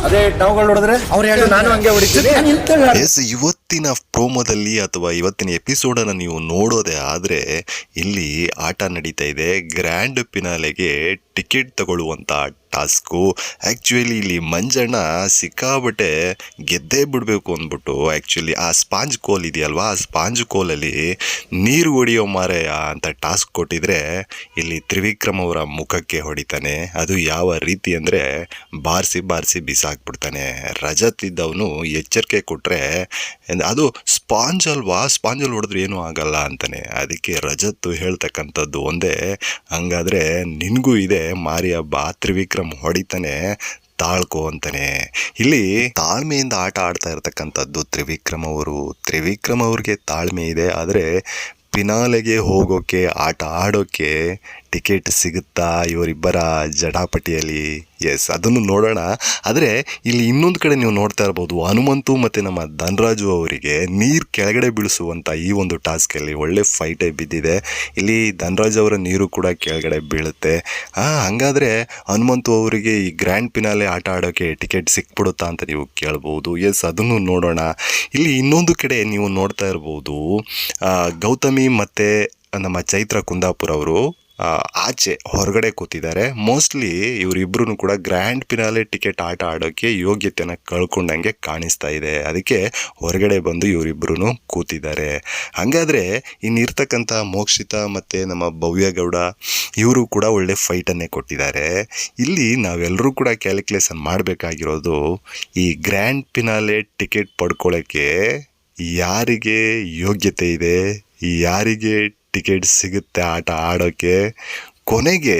ಅದೇ ನಾವುಗಳು ನೋಡಿದ್ರೆ ಅವ್ರು ಹೇಳಿ ನಾನು ಹಂಗೆ ಹೊಡಿತೀನಿ. ಎಸ್, ಇವತ್ತಿನ ಪ್ರೋಮೋದಲ್ಲಿ ಅಥವಾ ಇವತ್ತಿನ ಎಪಿಸೋಡ್ ಅನ್ನು ನೀವು ನೋಡೋದೇ ಆದ್ರೆ ಇಲ್ಲಿ ಆಟ ನಡೀತಾ ಇದೆ. ಗ್ರ್ಯಾಂಡ್ ಫಿನಾಲೆಗೆ ಟಿಕೆಟ್ ತಗೊಳ್ಳುವಂತ ಟಾಸ್ಕು. ಆಕ್ಚುಲಿ ಇಲ್ಲಿ ಮಂಜಣ್ಣ ಸಿಕ್ಕಾಬಟ್ಟೆ ಗೆದ್ದೇ ಬಿಡಬೇಕು ಅಂದ್ಬಿಟ್ಟು ಆಕ್ಚುಲಿ ಆ ಸ್ಪಾಂಜ್ ಕೋಲ್ ಇದೆಯಲ್ವಾ, ಆ ಸ್ಪಾಂಜ್ ಕೋಲಲ್ಲಿ ನೀರು ಹೊಡೆಯೋ ಮಾರಾಯ ಅಂತ ಟಾಸ್ಕ್ ಕೊಟ್ಟಿದ್ರೆ ಇಲ್ಲಿ ತ್ರಿವಿಕ್ರಮ್ ಅವರ ಮುಖಕ್ಕೆ ಹೊಡಿತಾನೆ. ಅದು ಯಾವ ರೀತಿ ಅಂದರೆ ಬಾರಿಸಿ ಬಿಸಾಕ್ಬಿಡ್ತಾನೆ. ರಜತ್ ಇದ್ದವನು ಎಚ್ಚರಿಕೆ ಕೊಟ್ಟರೆ ಅದು ಸ್ಪಾಂಜ್ ಅಲ್ವಾ, ಸ್ಪಾಂಜಲ್ಲಿ ಹೊಡೆದ್ರೆ ಏನೂ ಆಗಲ್ಲ ಅಂತಾನೆ. ಅದಕ್ಕೆ ರಜತ್ ಹೇಳ್ತಕ್ಕಂಥದ್ದು ಒಂದೇ, ಹಂಗಾದ್ರೆ ನಿನಗೂ ಇದೆ ಮಾರಿ ಹಬ್ಬ, ತ್ರಿವಿಕ್ರಮ್ ಹೊಡಿತಾನೆ ತಾಳ್ಕೋ ಅಂತಾನೆ. ಇಲ್ಲಿ ತಾಳ್ಮೆಯಿಂದ ಆಟ ಆಡ್ತಾ ಇರ್ತಕ್ಕಂಥದ್ದು ತ್ರಿವಿಕ್ರಮ್ ಅವರು. ತ್ರಿವಿಕ್ರಮ್ ಅವ್ರಿಗೆ ತಾಳ್ಮೆ ಇದೆ, ಆದರೆ ಫಿನಾಲೆಗೆ ಹೋಗೋಕೆ, ಆಟ ಆಡೋಕ್ಕೆ ಟಿಕೆಟ್ ಸಿಗುತ್ತಾ ಇವರಿಬ್ಬರ ಜಟಾಪಟಿಯಲ್ಲಿ? ಎಸ್, ಅದನ್ನು ನೋಡೋಣ. ಆದರೆ ಇಲ್ಲಿ ಇನ್ನೊಂದು ಕಡೆ ನೀವು ನೋಡ್ತಾ ಇರ್ಬೋದು, ಹನುಮಂತು ಮತ್ತು ನಮ್ಮ ಧನರಾಜು ಅವರಿಗೆ ನೀರು ಕೆಳಗಡೆ ಬೀಳಿಸುವಂಥ ಈ ಒಂದು ಟಾಸ್ಕಲ್ಲಿ ಒಳ್ಳೆ ಫೈಟೇ ಬಿದ್ದಿದೆ. ಇಲ್ಲಿ ಧನರಾಜ್ ಅವರ ನೀರು ಕೂಡ ಕೆಳಗಡೆ ಬೀಳುತ್ತೆ. ಹಾಗಾದರೆ ಹನುಮಂತು ಅವರಿಗೆ ಈ ಗ್ರ್ಯಾಂಡ್ ಫಿನಾಲೆ ಆಟ ಆಡೋಕ್ಕೆ ಟಿಕೆಟ್ ಸಿಕ್ಬಿಡುತ್ತಾ ಅಂತ ನೀವು ಕೇಳ್ಬೋದು. ಎಸ್, ಅದನ್ನು ನೋಡೋಣ. ಇಲ್ಲಿ ಇನ್ನೊಂದು ಕಡೆ ನೀವು ನೋಡ್ತಾ ಇರ್ಬೋದು, ಗೌತಮಿ ಮತ್ತು ನಮ್ಮ ಚೈತ್ರ ಕುಂದಾಪುರ ಅವರು ಆಚೆ ಹೊರಗಡೆ ಕೂತಿದ್ದಾರೆ. ಮೋಸ್ಟ್ಲಿ ಇವರಿಬ್ಬರೂ ಕೂಡ ಗ್ರ್ಯಾಂಡ್ ಫಿನಾಲೆ ಟಿಕೆಟ್ ಆಟ ಆಡೋಕ್ಕೆ ಯೋಗ್ಯತೆಯನ್ನು ಕಳ್ಕೊಂಡಂಗೆ ಕಾಣಿಸ್ತಾ ಇದೆ. ಅದಕ್ಕೆ ಹೊರಗಡೆ ಬಂದು ಇವರಿಬ್ಬರೂ ಕೂತಿದ್ದಾರೆ. ಹಾಗಾದರೆ ಇನ್ನಿರ್ತಕ್ಕಂಥ ಮೋಕ್ಷಿತಾ ಮತ್ತು ನಮ್ಮ ಭವ್ಯಗೌಡ ಇವರು ಕೂಡ ಒಳ್ಳೆ ಫೈಟನ್ನೇ ಕೊಟ್ಟಿದ್ದಾರೆ. ಇಲ್ಲಿ ನಾವೆಲ್ಲರೂ ಕೂಡ ಕ್ಯಾಲ್ಕುಲೇಷನ್ ಮಾಡಬೇಕಾಗಿರೋದು, ಈ ಗ್ರ್ಯಾಂಡ್ ಫಿನಾಲೆ ಟಿಕೆಟ್ ಪಡ್ಕೊಳ್ಳೋಕ್ಕೆ ಯಾರಿಗೆ ಯೋಗ್ಯತೆ ಇದೆ, ಯಾರಿಗೆ ಟಿಕೆಟ್ ಸಿಗುತ್ತೆ ಆಟ ಆಡೋಕ್ಕೆ, ಕೊನೆಗೆ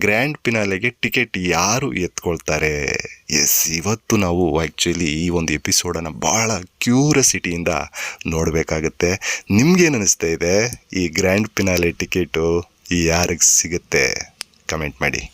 ಗ್ರ್ಯಾಂಡ್ ಫಿನಾಲೆಗೆ ಟಿಕೆಟ್ ಯಾರು ಎತ್ಕೊಳ್ತಾರೆ. ಎಸ್, ಇವತ್ತು ನಾವು ಆ್ಯಕ್ಚುಲಿ ಈ ಒಂದು ಎಪಿಸೋಡನ್ನು ಭಾಳ ಕ್ಯೂರಿಯಾಸಿಟಿಯಿಂದ ನೋಡಬೇಕಾಗತ್ತೆ. ನಿಮ್ಗೇನು ಅನ್ನಿಸ್ತಾ ಇದೆ, ಈ ಗ್ರ್ಯಾಂಡ್ ಫಿನಾಲೆ ಟಿಕೆಟು ಯಾರಿಗೆ ಸಿಗುತ್ತೆ? ಕಮೆಂಟ್ ಮಾಡಿ.